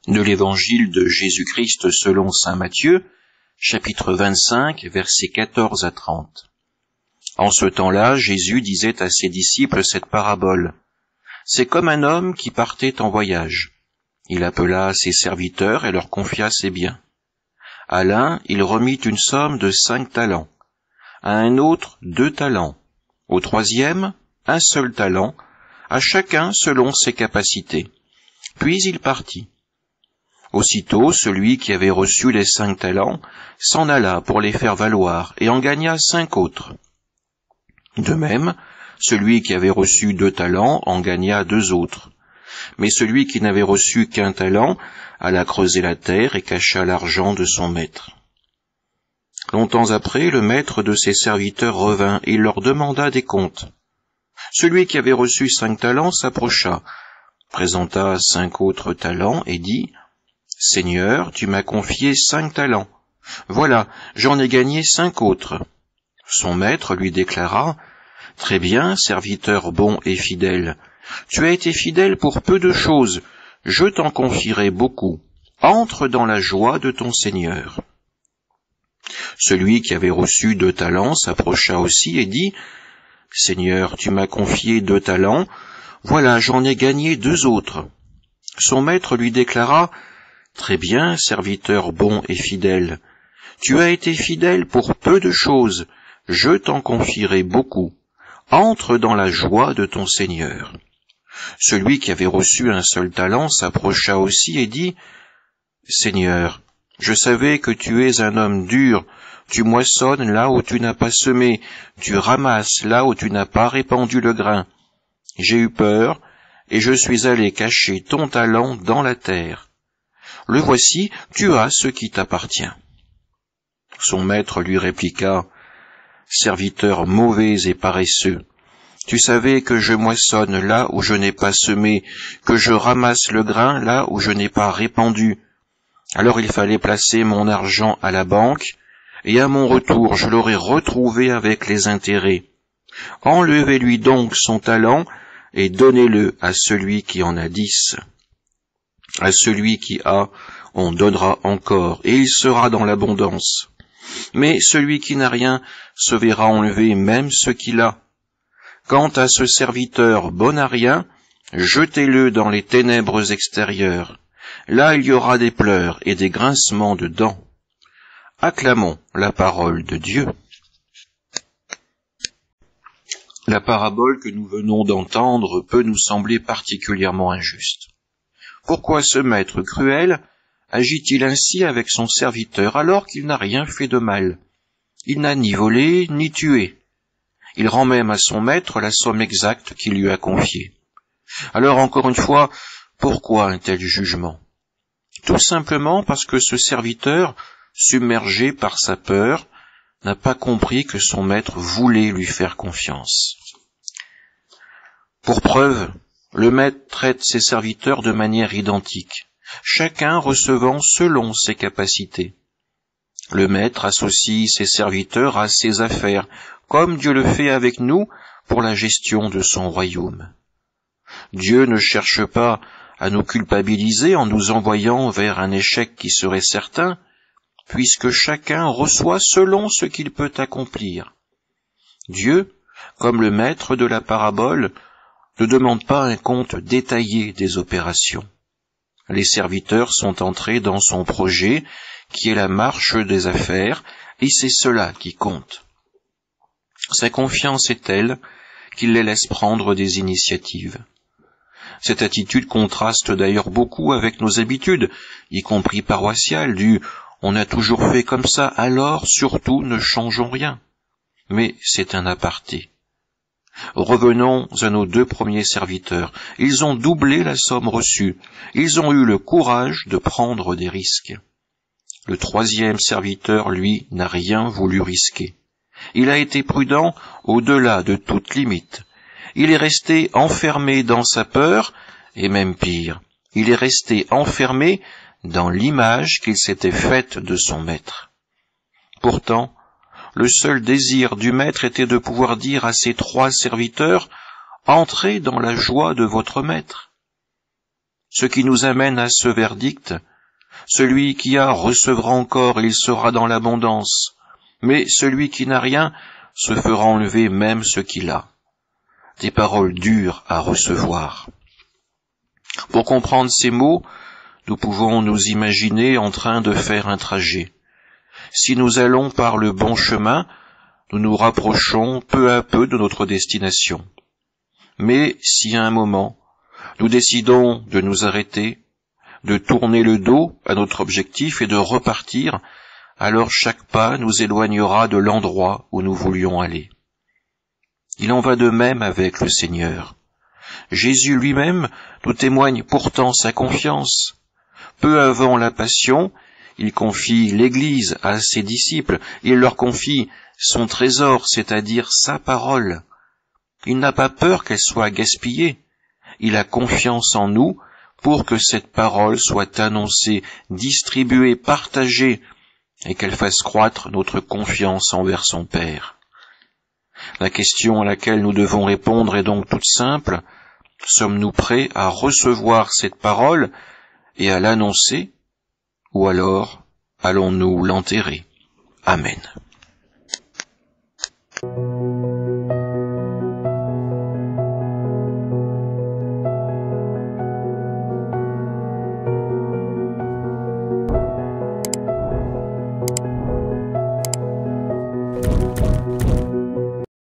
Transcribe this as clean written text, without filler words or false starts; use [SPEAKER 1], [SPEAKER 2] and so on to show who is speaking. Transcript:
[SPEAKER 1] De l'Évangile de Jésus-Christ selon saint Matthieu, chapitre 25, versets 14 à 30. En ce temps-là, Jésus disait à ses disciples cette parabole. C'est comme un homme qui partait en voyage. Il appela ses serviteurs et leur confia ses biens. À l'un, il remit une somme de 5 talents. À un autre, 2 talents. Au troisième, un seul talent, à chacun selon ses capacités. Puis il partit. Aussitôt, celui qui avait reçu les 5 talents s'en alla pour les faire valoir et en gagna 5 autres. De même, celui qui avait reçu 2 talents en gagna 2 autres. Mais celui qui n'avait reçu qu'un talent alla creuser la terre et cacha l'argent de son maître. Longtemps après, le maître de ses serviteurs revint et il leur demanda des comptes. Celui qui avait reçu 5 talents s'approcha, présenta 5 autres talents et dit « Seigneur, tu m'as confié 5 talents. Voilà, j'en ai gagné 5 autres. » Son maître lui déclara « Très bien, serviteur bon et fidèle. Tu as été fidèle pour peu de choses. Je t'en confierai beaucoup. Entre dans la joie de ton Seigneur. » Celui qui avait reçu 2 talents s'approcha aussi et dit « Seigneur, tu m'as confié 2 talents. Voilà, j'en ai gagné 2 autres. » Son maître lui déclara « Très bien, serviteur bon et fidèle. Tu as été fidèle pour peu de choses. Je t'en confierai beaucoup. Entre dans la joie de ton Seigneur. » Celui qui avait reçu un seul talent s'approcha aussi et dit « Seigneur, je savais que tu es un homme dur. Tu moissonnes là où tu n'as pas semé. Tu ramasses là où tu n'as pas répandu le grain. J'ai eu peur et je suis allé cacher ton talent dans la terre. Le voici, tu as ce qui t'appartient. » Son maître lui répliqua « Serviteur mauvais et paresseux, tu savais que je moissonne là où je n'ai pas semé, que je ramasse le grain là où je n'ai pas répandu. Alors il fallait placer mon argent à la banque, et à mon retour je l'aurais retrouvé avec les intérêts. Enlevez-lui donc son talent, et donnez-le à celui qui en a 10. À celui qui a, on donnera encore, et il sera dans l'abondance. Mais celui qui n'a rien se verra enlever même ce qu'il a. Quant à ce serviteur bon à rien, jetez-le dans les ténèbres extérieures. Là il y aura des pleurs et des grincements de dents. » Acclamons la parole de Dieu. La parabole que nous venons d'entendre peut nous sembler particulièrement injuste. Pourquoi ce maître cruel agit-il ainsi avec son serviteur alors qu'il n'a rien fait de mal? Il n'a ni volé ni tué. Il rend même à son maître la somme exacte qu'il lui a confiée. Alors encore une fois, pourquoi un tel jugement? Tout simplement parce que ce serviteur, submergé par sa peur, n'a pas compris que son maître voulait lui faire confiance. Pour preuve, le maître traite ses serviteurs de manière identique, chacun recevant selon ses capacités. Le maître associe ses serviteurs à ses affaires, comme Dieu le fait avec nous pour la gestion de son royaume. Dieu ne cherche pas à nous culpabiliser en nous envoyant vers un échec qui serait certain, puisque chacun reçoit selon ce qu'il peut accomplir. Dieu, comme le maître de la parabole, ne demande pas un compte détaillé des opérations. Les serviteurs sont entrés dans son projet, qui est la marche des affaires, et c'est cela qui compte. Sa confiance est telle qu'il les laisse prendre des initiatives. Cette attitude contraste d'ailleurs beaucoup avec nos habitudes, y compris paroissiales, du « on a toujours fait comme ça, alors surtout ne changeons rien ». Mais c'est un aparté. Revenons à nos 2 premiers serviteurs. Ils ont doublé la somme reçue. Ils ont eu le courage de prendre des risques. Le 3e serviteur, lui, n'a rien voulu risquer. Il a été prudent au-delà de toute limite. Il est resté enfermé dans sa peur, et même pire, il est resté enfermé dans l'image qu'il s'était faite de son maître. Pourtant, le seul désir du maître était de pouvoir dire à ses 3 serviteurs « Entrez dans la joie de votre maître ». ce qui nous amène à ce verdict. Celui qui a recevra encore, et il sera dans l'abondance. Mais celui qui n'a rien se fera enlever même ce qu'il a. Des paroles dures à recevoir. Pour comprendre ces mots, nous pouvons nous imaginer en train de faire un trajet. Si nous allons par le bon chemin, nous nous rapprochons peu à peu de notre destination. Mais si à un moment, nous décidons de nous arrêter, de tourner le dos à notre objectif et de repartir, alors chaque pas nous éloignera de l'endroit où nous voulions aller. Il en va de même avec le Seigneur. Jésus lui-même nous témoigne pourtant sa confiance. Peu avant la Passion, il confie l'Église à ses disciples, il leur confie son trésor, c'est-à-dire sa parole. Il n'a pas peur qu'elle soit gaspillée. Il a confiance en nous pour que cette parole soit annoncée, distribuée, partagée, et qu'elle fasse croître notre confiance envers son Père. La question à laquelle nous devons répondre est donc toute simple. Sommes-nous prêts à recevoir cette parole et à l'annoncer, ou alors allons-nous l'enterrer? Amen.